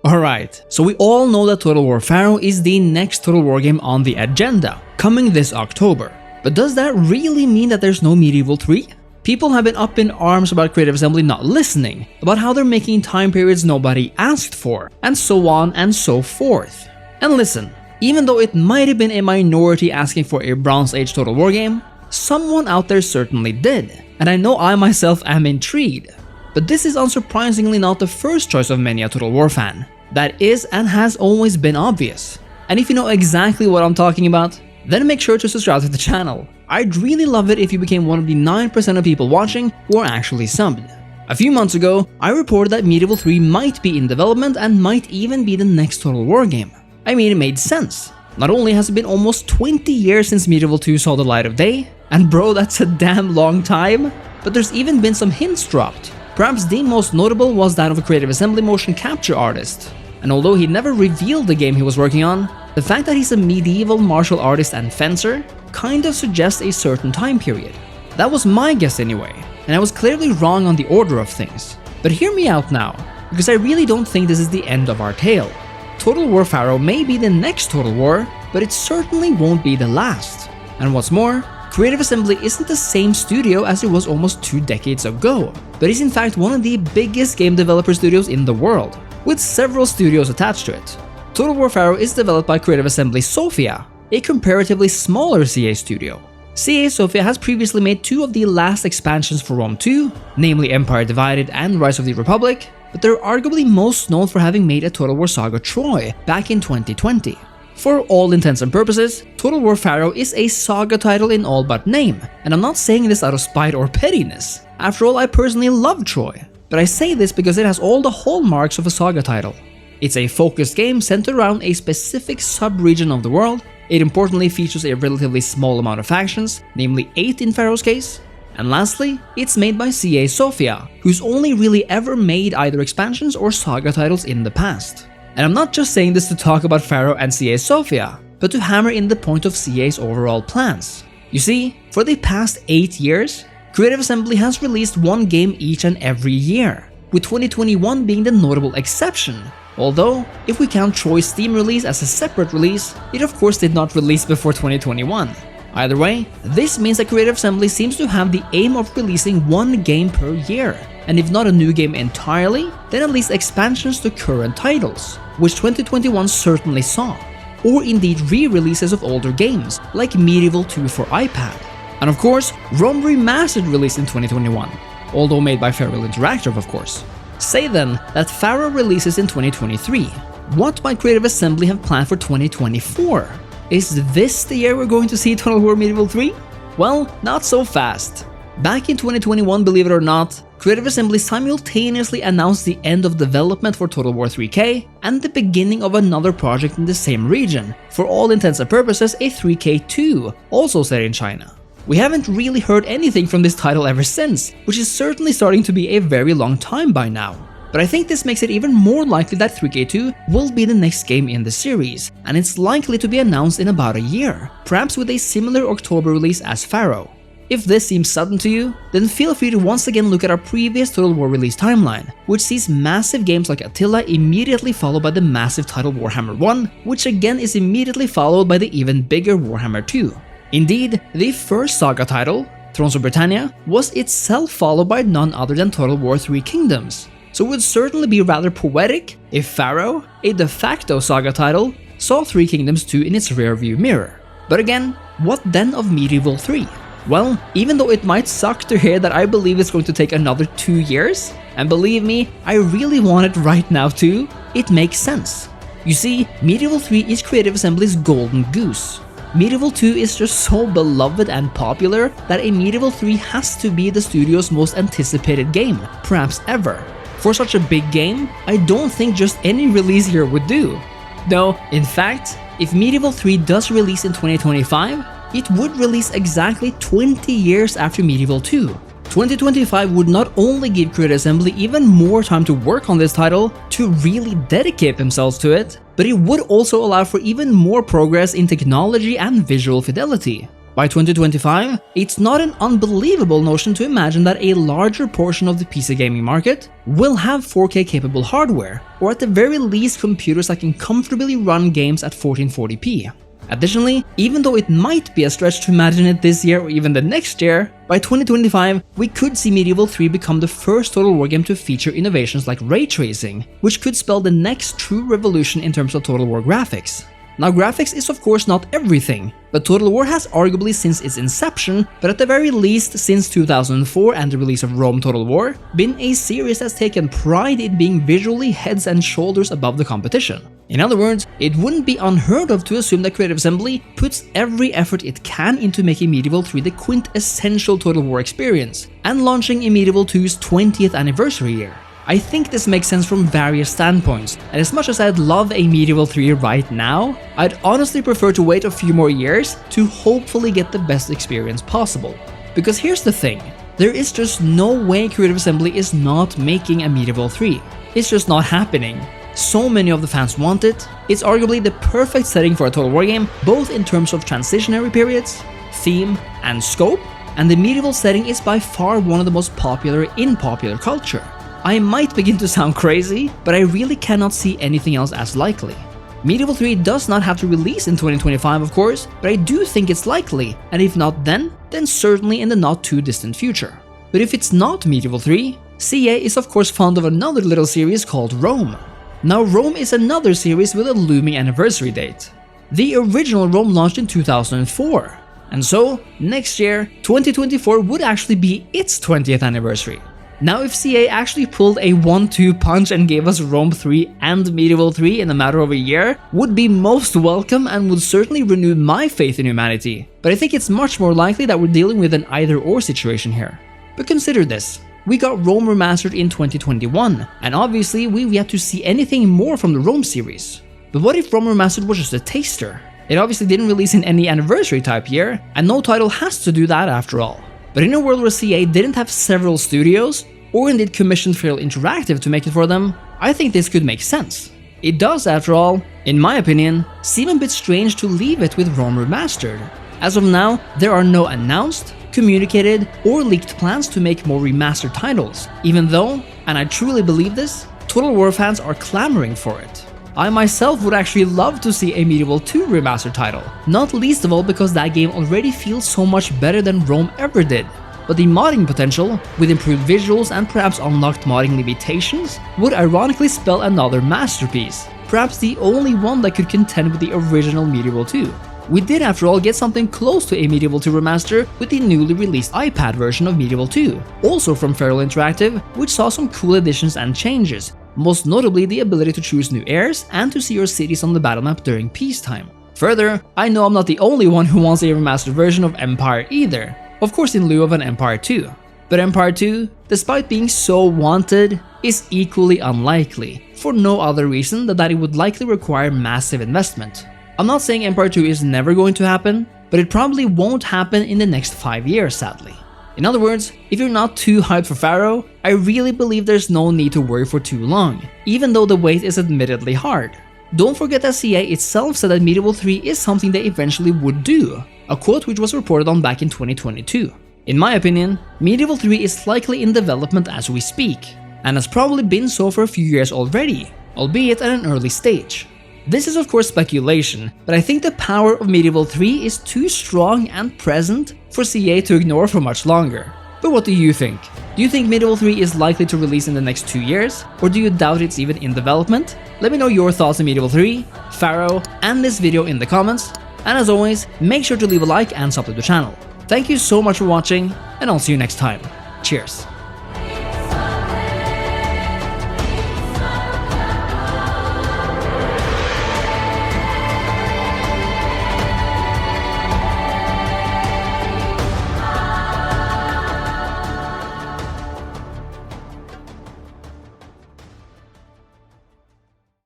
Alright, so we all know that Total War Pharaoh is the next Total War game on the agenda, coming this October. But does that really mean that there's no Medieval 3? People have been up in arms about Creative Assembly not listening, about how they're making time periods nobody asked for, and so on and so forth. And listen, even though it might have been a minority asking for a Bronze Age Total War game, someone out there certainly did, and I know I myself am intrigued. But this is unsurprisingly not the first choice of many a Total War fan. That is and has always been obvious. And if you know exactly what I'm talking about, then make sure to subscribe to the channel. I'd really love it if you became one of the 9% of people watching who are actually subbed. A few months ago, I reported that Medieval 3 might be in development and might even be the next Total War game. I mean, it made sense. Not only has it been almost 20 years since Medieval 2 saw the light of day, and bro, that's a damn long time, but there's even been some hints dropped. Perhaps the most notable was that of a Creative Assembly motion capture artist. And although he never revealed the game he was working on, the fact that he's a medieval martial artist and fencer kind of suggests a certain time period. That was my guess anyway, and I was clearly wrong on the order of things. But hear me out now, because I really don't think this is the end of our tale. Total War Pharaoh may be the next Total War, but it certainly won't be the last. And what's more, Creative Assembly isn't the same studio as it was almost 2 decades ago, but is in fact one of the biggest game developer studios in the world, with several studios attached to it. Total War Pharaoh is developed by Creative Assembly Sofia, a comparatively smaller CA studio. CA Sofia has previously made 2 of the last expansions for Rome 2, namely Empire Divided and Rise of the Republic, but they're arguably most known for having made a Total War Saga Troy back in 2020. For all intents and purposes, Total War Pharaoh is a saga title in all but name, and I'm not saying this out of spite or pettiness. After all, I personally love Troy, but I say this because it has all the hallmarks of a saga title. It's a focused game centered around a specific sub-region of the world. It importantly features a relatively small amount of factions, namely 8 in Pharaoh's case. And lastly, it's made by CA Sofia, who's only really ever made either expansions or saga titles in the past. And I'm not just saying this to talk about Pharaoh and CA Sofia, but to hammer in the point of CA's overall plans. You see, for the past 8 years, Creative Assembly has released 1 game each and every year, with 2021 being the notable exception. Although, if we count Troy's Steam release as a separate release, it of course did not release before 2021. Either way, this means that Creative Assembly seems to have the aim of releasing 1 game per year, and if not a new game entirely, then at least expansions to current titles, which 2021 certainly saw, or indeed re-releases of older games, like Medieval 2 for iPad. And of course, Rome Remastered released in 2021, although made by Feral Interactive of course. Say then that Pharaoh releases in 2023. What might Creative Assembly have planned for 2024? Is this the year we're going to see Total War Medieval 3? Well, not so fast. Back in 2021, believe it or not, Creative Assembly simultaneously announced the end of development for Total War 3K and the beginning of another project in the same region, for all intents and purposes a 3K2, also set in China. We haven't really heard anything from this title ever since, which is certainly starting to be a very long time by now. But I think this makes it even more likely that 3K2 will be the next game in the series, and it's likely to be announced in about a year, perhaps with a similar October release as Pharaoh. If this seems sudden to you, then feel free to once again look at our previous Total War release timeline, which sees massive games like Attila immediately followed by the massive title Warhammer 1, which again is immediately followed by the even bigger Warhammer 2. Indeed, the first saga title, Thrones of Britannia, was itself followed by none other than Total War 3 Kingdoms, so it would certainly be rather poetic if Pharaoh, a de facto saga title, saw 3 Kingdoms 2 in its rearview mirror. But again, what then of Medieval 3? Well, even though it might suck to hear that I believe it's going to take another 2 years, and believe me, I really want it right now too, it makes sense. You see, Medieval 3 is Creative Assembly's golden goose. Medieval 2 is just so beloved and popular that a Medieval 3 has to be the studio's most anticipated game, perhaps ever. For such a big game, I don't think just any release year would do. No, in fact, if Medieval 3 does release in 2025, it would release exactly 20 years after Medieval 2. 2025 would not only give Creative Assembly even more time to work on this title, to really dedicate themselves to it, but it would also allow for even more progress in technology and visual fidelity. By 2025, it's not an unbelievable notion to imagine that a larger portion of the PC gaming market will have 4K capable hardware, or at the very least computers that can comfortably run games at 1440p. Additionally, even though it might be a stretch to imagine it this year or even the next year, by 2025 we could see Medieval 3 become the first Total War game to feature innovations like ray tracing, which could spell the next true revolution in terms of Total War graphics. Now, graphics is of course not everything, but Total War has arguably since its inception, but at the very least since 2004 and the release of Rome Total War, been a series that's taken pride in being visually heads and shoulders above the competition. In other words, it wouldn't be unheard of to assume that Creative Assembly puts every effort it can into making Medieval 3 the quintessential Total War experience, and launching in Medieval 2's 20th anniversary year. I think this makes sense from various standpoints, and as much as I'd love a Medieval 3 right now, I'd honestly prefer to wait a few more years to hopefully get the best experience possible. Because here's the thing, there is just no way Creative Assembly is not making a Medieval 3. It's just not happening. So many of the fans want it, it's arguably the perfect setting for a Total War game, both in terms of transitionary periods, theme, and scope, and the medieval setting is by far one of the most popular in popular culture. I might begin to sound crazy, but I really cannot see anything else as likely. Medieval 3 does not have to release in 2025 of course, but I do think it's likely, and if not then certainly in the not too distant future. But if it's not Medieval 3, CA is of course fond of another little series called Rome. Now Rome is another series with a looming anniversary date. The original Rome launched in 2004, and so next year, 2024 would actually be its 20th anniversary. Now if CA actually pulled a 1-2 punch and gave us Rome 3 and Medieval 3 in a matter of a year, would be most welcome and would certainly renew my faith in humanity. But I think it's much more likely that we're dealing with an either-or situation here. But consider this. We got Rome remastered in 2021, and obviously we've yet to see anything more from the Rome series. But what if Rome remastered was just a taster? It obviously didn't release in any anniversary type year, and no title has to do that after all. But in a world where CA didn't have several studios, or indeed commissioned Feral Interactive to make it for them, I think this could make sense. It does, after all, in my opinion, seem a bit strange to leave it with Rome remastered. As of now, there are no announced, communicated, or leaked plans to make more remastered titles, even though, and I truly believe this, Total War fans are clamoring for it. I myself would actually love to see a Medieval 2 remastered title, not least of all because that game already feels so much better than Rome ever did. But the modding potential, with improved visuals and perhaps unlocked modding limitations, would ironically spell another masterpiece, perhaps the only one that could contend with the original Medieval 2. We did after all get something close to a Medieval 2 remaster with the newly released iPad version of Medieval 2, also from Feral Interactive, which saw some cool additions and changes, most notably the ability to choose new heirs and to see your cities on the battle map during peacetime. Further, I know I'm not the only one who wants a remastered version of Empire either, of course in lieu of an Empire 2. But Empire 2, despite being so wanted, is equally unlikely, for no other reason than that it would likely require massive investment. I'm not saying Empire 2 is never going to happen, but it probably won't happen in the next 5 years sadly. In other words, if you're not too hyped for Pharaoh, I really believe there's no need to worry for too long, even though the wait is admittedly hard. Don't forget that CA itself said that Medieval 3 is something they eventually would do, a quote which was reported on back in 2022. In my opinion, Medieval 3 is likely in development as we speak, and has probably been so for a few years already, albeit at an early stage. This is of course speculation, but I think the power of Medieval 3 is too strong and present for CA to ignore for much longer. But what do you think? Do you think Medieval 3 is likely to release in the next 2 years? Or do you doubt it's even in development? Let me know your thoughts on Medieval 3, Pharaoh, and this video in the comments. And as always, make sure to leave a like and sub to the channel. Thank you so much for watching, and I'll see you next time. Cheers!